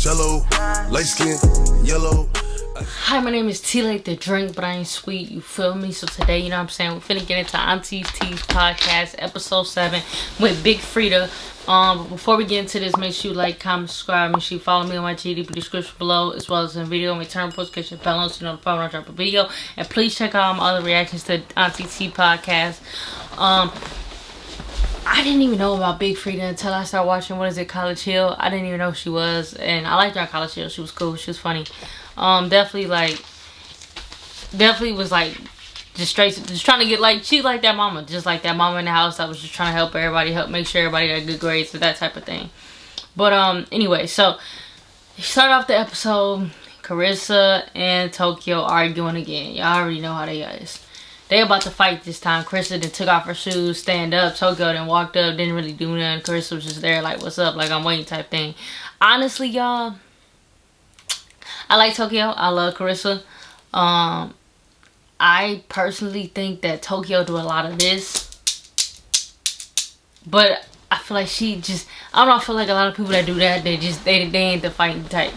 Jello, light skin, yellow. Hi, my name is Tea Like the Drink, but I ain't sweet, you feel me? So today, you know what I'm saying, we're finna get into Auntie T's podcast, episode 7 with Big Freedia. But before we get into this, make sure you like, comment, subscribe, make sure you follow me on my GDP description below, as well as in video, and turn notification bell on so you know the when I drop a video. And please check out my other reactions to Auntie T podcast. I didn't even know about Big Freedia until I started watching, College Hill. I didn't even know who she was, and I liked her on College Hill. She was cool, she was funny. Definitely was like just trying to get like, she like that mama, just like that mama in the house that was just trying to help everybody, make sure everybody got good grades, that type of thing. But anyway, so start off the episode, Carissa and Tokyo arguing again. Y'all already know how they is. They about to fight this time. Carissa then took off her shoes, stand up. Tokyo then walked up, didn't really do nothing. Carissa was just there like, what's up, like I'm waiting type thing. Honestly, y'all, I like Tokyo. I love Carissa. I personally think that Tokyo do a lot of this, but I feel like she just, I don't know, I feel like a lot of people that do that, they ain't the fighting type.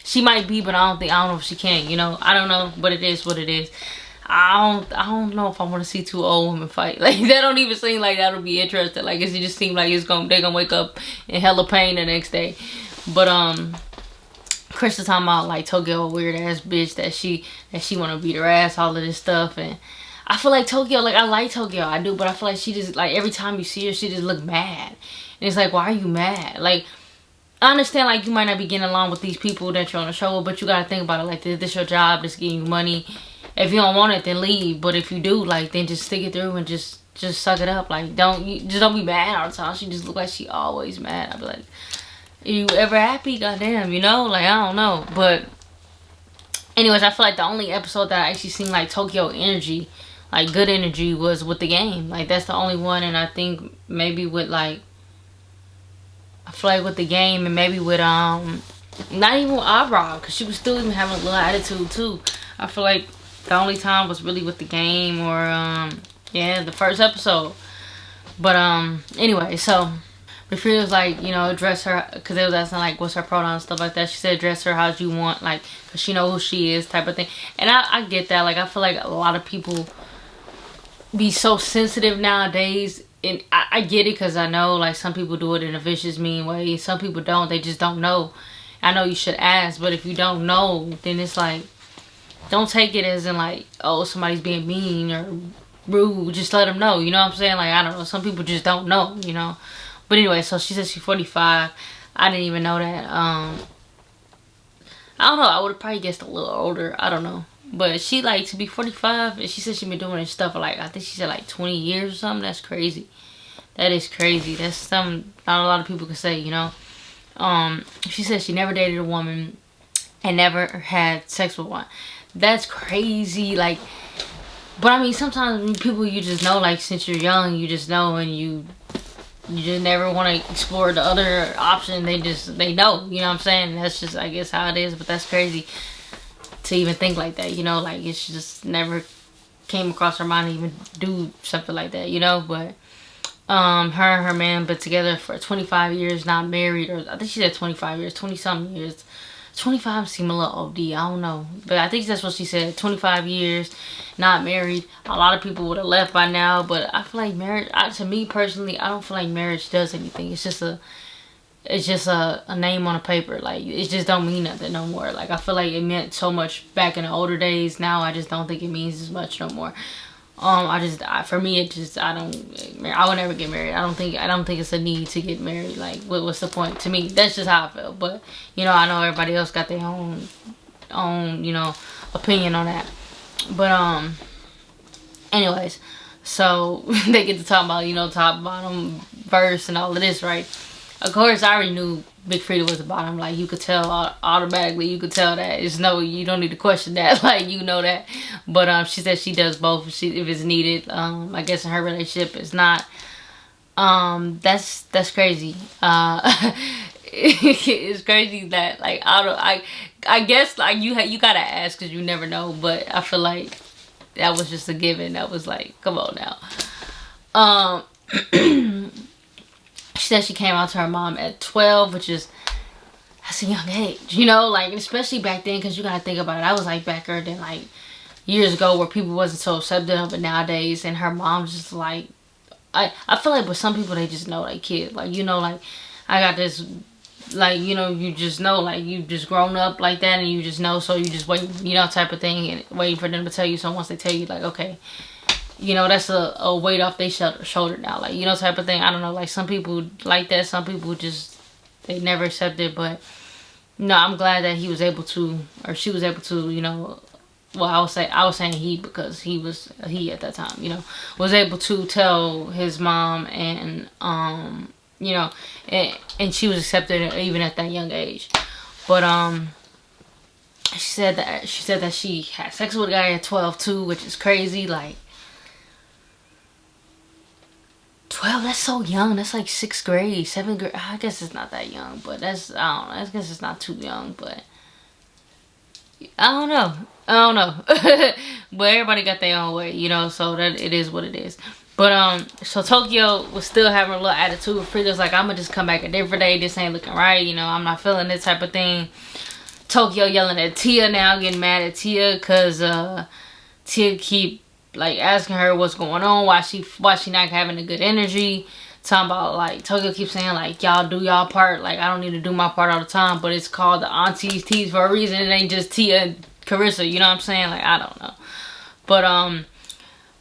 She might be, but I don't know if she can, you know. I don't know, but it is what it is. I don't know if I want to see two old women fight. Like, that don't even seem like that'll be interesting. Like, it just seems like they're gonna wake up in hella pain the next day. But Chris is talking about like Tokyo, a weird ass bitch that she wanna beat her ass, all of this stuff. And I feel like Tokyo, like I like Tokyo, I do, but I feel like she just, like, every time you see her, she just look mad. And it's like, why are you mad? Like, I understand, like, you might not be getting along with these people that you're on the show with, but you gotta think about it like this your job, this getting you money. If you don't want it, then leave. But if you do, like, then just stick it through and just suck it up. Like, don't be mad all the time. She just look like she always mad. I be like, are you ever happy? Goddamn, you know? Like, I don't know. But anyways, I feel like the only episode that I actually seen like Tokyo energy, like good energy, was with the game. Like, that's the only one. And I think maybe with like, I feel like with the game and maybe with not even with Abra, because she was still even having a little attitude too. I feel like the only time was really with the game or yeah, the first episode. But anyway, so Freedia was like, you know, dress her, because they was asking like what's her pronoun and stuff like that. She said dress her how you want, like, because she know who she is type of thing. And I get that. Like, I feel like a lot of people be so sensitive nowadays, and I get it, because I know like some people do it in a vicious, mean way. Some people don't. They just don't know. I know you should ask, but if you don't know, then it's like, don't take it as in like, oh, somebody's being mean or rude. Just let them know, you know what I'm saying? Like, I don't know. Some people just don't know, you know. But anyway, so she said she's 45. I didn't even know that. I don't know. I would have probably guessed a little older. I don't know. But she, like, to be 45, and she said she been doing this stuff for, like, I think she said, like, 20 years or something. That's crazy. That is crazy. That's something not a lot of people can say, you know. She said she never dated a woman and never had sex with one. That's crazy. Like, but I mean, sometimes people, you just know, like, since you're young, you just know, and you just never want to explore the other option. They know, you know what I'm saying? That's just, I guess, how it is. But that's crazy to even think like that, you know? Like, it's just never came across her mind to even do something like that, you know? But her and her man been together for 25 years, not married, or I think she said 25 years, 20-something years. 25 seem a little OD, I don't know. But I think that's what she said, 25 years, not married. A lot of people would have left by now, but I feel like marriage, to me personally, I don't feel like marriage does anything. It's just a name on a paper. Like, it just don't mean nothing no more. Like, I feel like it meant so much back in the older days. Now I just don't think it means as much no more. For me, it just, I would never get married. I don't think it's a need to get married. Like, what's the point? To me, that's just how I feel. But, you know, I know everybody else got their own, you know, opinion on that. But, anyways, so they get to talk about, you know, top, bottom, verse, and all of this, right? Of course, I already knew Big Freedia was the bottom. Like, you could tell automatically. You could tell that. You don't need to question that. Like, you know that. But she said she does both if it's needed. I guess in her relationship, it's not. That's crazy. It's crazy that, like, I guess, like, you gotta ask because you never know. But I feel like that was just a given. That was like, come on now. She said she came out to her mom at 12, which is that's a young age, you know, like, especially back then, because you gotta think about it. I was like back then, like years ago, where people wasn't so accepting of it nowadays, and her mom's just like, I feel like with some people, they just know, like, kid, like, you know, like, I got this, like, you know, you just know, like, you just grown up like that, and you just know, so you just wait, you know, type of thing, and waiting for them to tell you. So once they tell you, like, okay, you know, that's a weight off their shoulder now, like, you know, type of thing. I don't know, like, some people like that, some people just, they never accept it. But no, I'm glad that he was able to, or she was able to, you know, well, I was saying he, because he at that time, you know, was able to tell his mom, and you know, and she was accepted even at that young age. But she said that she had sex with a guy at 12 too, which is crazy. Like, 12, that's so young. That's like 6th grade, 7th grade. I guess it's not that young, but that's, I don't know, I guess it's not too young, but I don't know. But everybody got their own way, you know, so that it is what it is. But so Tokyo was still having a little attitude. Frida's like, I'm gonna just come back a different day. This ain't looking right, you know, I'm not feeling this type of thing. Tokyo yelling at Tia now, getting mad at Tia, cause Tia keep like asking her what's going on, why she not having a good energy. Talking about, like, Tokyo keeps saying, like, y'all do y'all part, like, I don't need to do my part all the time, but it's called the aunties teas for a reason. It ain't just Tia and Carissa, you know what I'm saying? Like, I don't know. But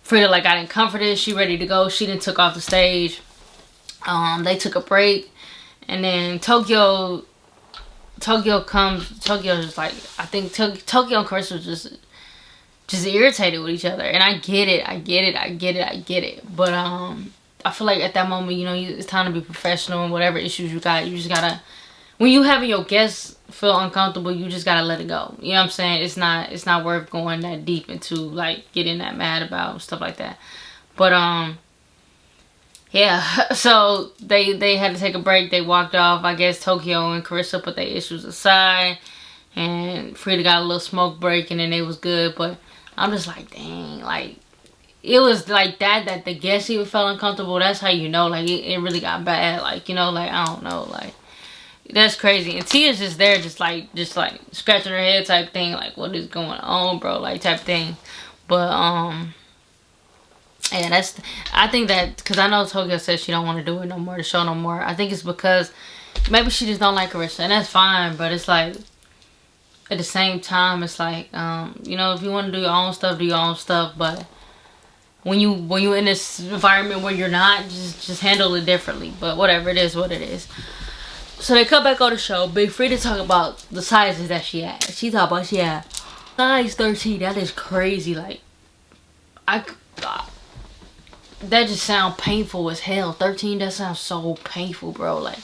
Frida, like, got comforted. She ready to go. She done took off the stage. They took a break, and then Tokyo just like, I think Tokyo and Carissa was just irritated with each other. And I get it. But I feel like at that moment, you know, it's time to be professional, and whatever issues you got, you just gotta, when you having your guests feel uncomfortable, you just gotta let it go. You know what I'm saying? It's not worth going that deep into, like, getting that mad about stuff like that. But yeah, so they had to take a break. They walked off. I guess Tokyo and Carissa put their issues aside, and Frida got a little smoke break, and then it was good. But I'm just like, dang, like, it was like that the guests even felt uncomfortable. That's how you know, like, it really got bad. Like, you know, like, I don't know, like, that's crazy. And Tia's just there, just like scratching her head type thing, like, what is going on, bro, like, type thing. But and I think that, because I know Tokyo says she don't want to do it no more, the show no more. I think it's because maybe she just don't like Carissa, and that's fine. But it's like, at the same time, it's like, you know, if you want to do your own stuff, do your own stuff. But when you in this environment where you're not, just handle it differently. But whatever, it is what it is. So they come back on the show. Big Frida talk about the sizes that she had. She talk about she had size 13. That is crazy. Like, that just sound painful as hell. 13, that sounds so painful, bro. Like,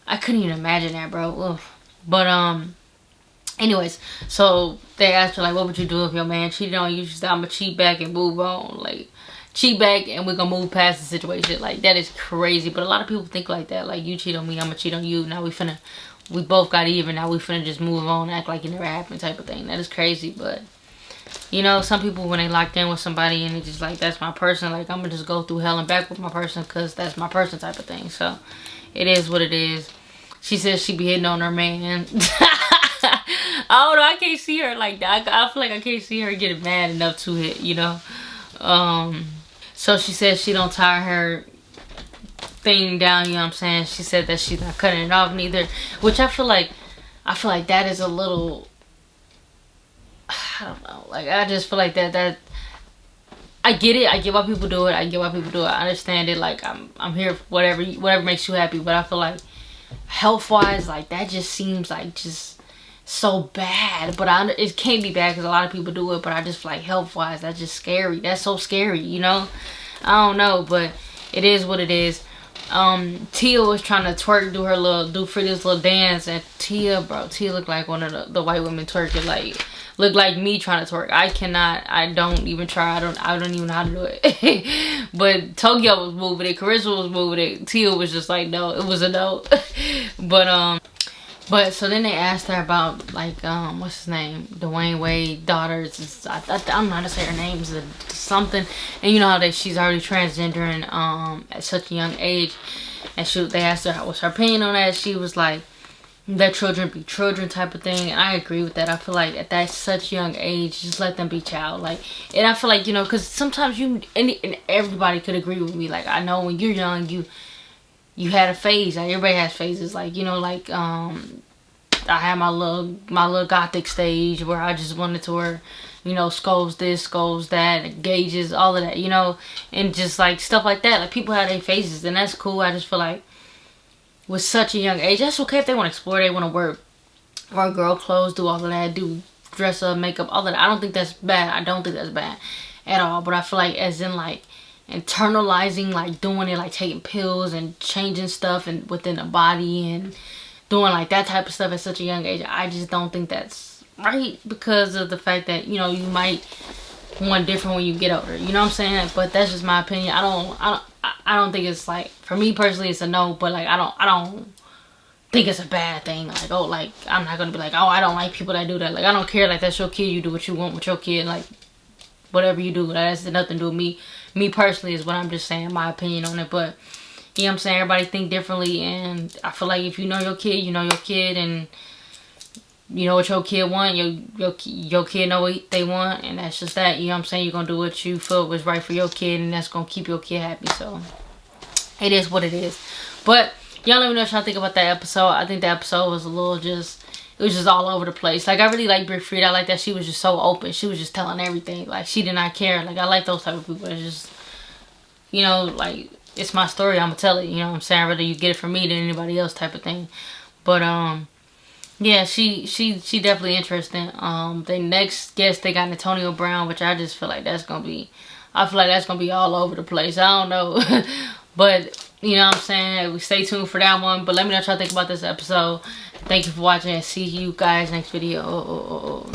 I couldn't even imagine that, bro. Ugh. But anyways, so they asked her, like, what would you do if your man cheated on you? She said, I'm gonna cheat back and move on. Like, cheat back and we're gonna move past the situation. Like, that is crazy. But a lot of people think like that. Like, you cheat on me, I'm gonna cheat on you. Now we both got even. Now we finna just move on, act like it never happened, type of thing. That is crazy. But, you know, some people, when they locked in with somebody and they just like, that's my person, like, I'm gonna just go through hell and back with my person because that's my person, type of thing. So it is what it is. She says she be hitting on her man. I don't know, I can't see her like that. I feel like I can't see her getting mad enough to hit, you know. So she says she don't tie her thing down, you know what I'm saying? She said that she's not cutting it off neither, which I feel like that is a little, I don't know, like, I just feel like that I get it. I get why people do it. I understand it. Like, I'm here for whatever makes you happy. But I feel like health wise, like, that just seems like just so bad. But it can't be bad because a lot of people do it. But I just feel like health wise, that's just scary. That's so scary, you know. I don't know, but it is what it is. Tia was trying to twerk, do Frida's little dance, and Tia looked like one of the white women twerking, like, looked like me trying to twerk. I don't even try. I don't even know how to do it. But Tokyo was moving it, Carissa was moving it, Tia was just like, no, it was a no. But But so then they asked her about like what's his name, Dwayne Wade daughters. I'm not to say her name's something, and you know how she's already transgender and at such a young age, and they asked her what's her opinion on that. She was like, let children be children type of thing, and I agree with that. I feel like at that such young age, just let them be child. Like, and I feel like, you know, because sometimes and everybody could agree with me. Like, I know when you're young, you had a phase. Like, everybody has phases. Like, you know, like I had my little gothic stage where I just wanted to wear, you know, skulls this, skulls that, gauges, all of that, you know, and just like stuff like that. Like, people have their phases, and that's cool. I just feel like with such a young age, that's okay if they want to explore, they want to wear girl clothes, do all of that, do dress up, makeup, all of that. I don't think that's bad. I don't think that's bad at all. But I feel like as in like internalizing, like doing it, like taking pills and changing stuff and within the body and doing like that type of stuff at such a young age, I just don't think that's right, because of the fact that, you know, you might want different when you get older, you know what I'm saying? But that's just my opinion. I don't think it's like, for me personally it's a no, but like I don't think it's a bad thing. Like, oh, like I'm not gonna be like, oh, I don't like people that do that. Like, I don't care. Like, that's your kid, you do what you want with your kid. Like, whatever you do, that has nothing to do with me. Me personally is what I'm just saying, my opinion on it. But you know what I'm saying, everybody think differently, and I feel like if you know your kid, you know your kid, and you know what your kid want, your kid know what they want, and that's just that. You know what I'm saying, you're gonna do what you feel was right for your kid, and that's gonna keep your kid happy. So it is what it is. But y'all let me know what y'all think about that episode. I think the episode was a little just, it was just all over the place. Like, I really like Big Freedia. I like that she was just so open. She was just telling everything. Like, she did not care. Like, I like those type of people. It's just, you know, like, it's my story, I'm gonna tell it. You know what I'm saying? Whether you get it from me than anybody else type of thing. But yeah, she definitely interesting. The next guest, they got Antonio Brown, which I just feel like that's gonna be, I feel like that's gonna be all over the place. I don't know. But you know what I'm saying, stay tuned for that one. But let me know what y'all think about this episode. Thank you for watching, and see you guys next video.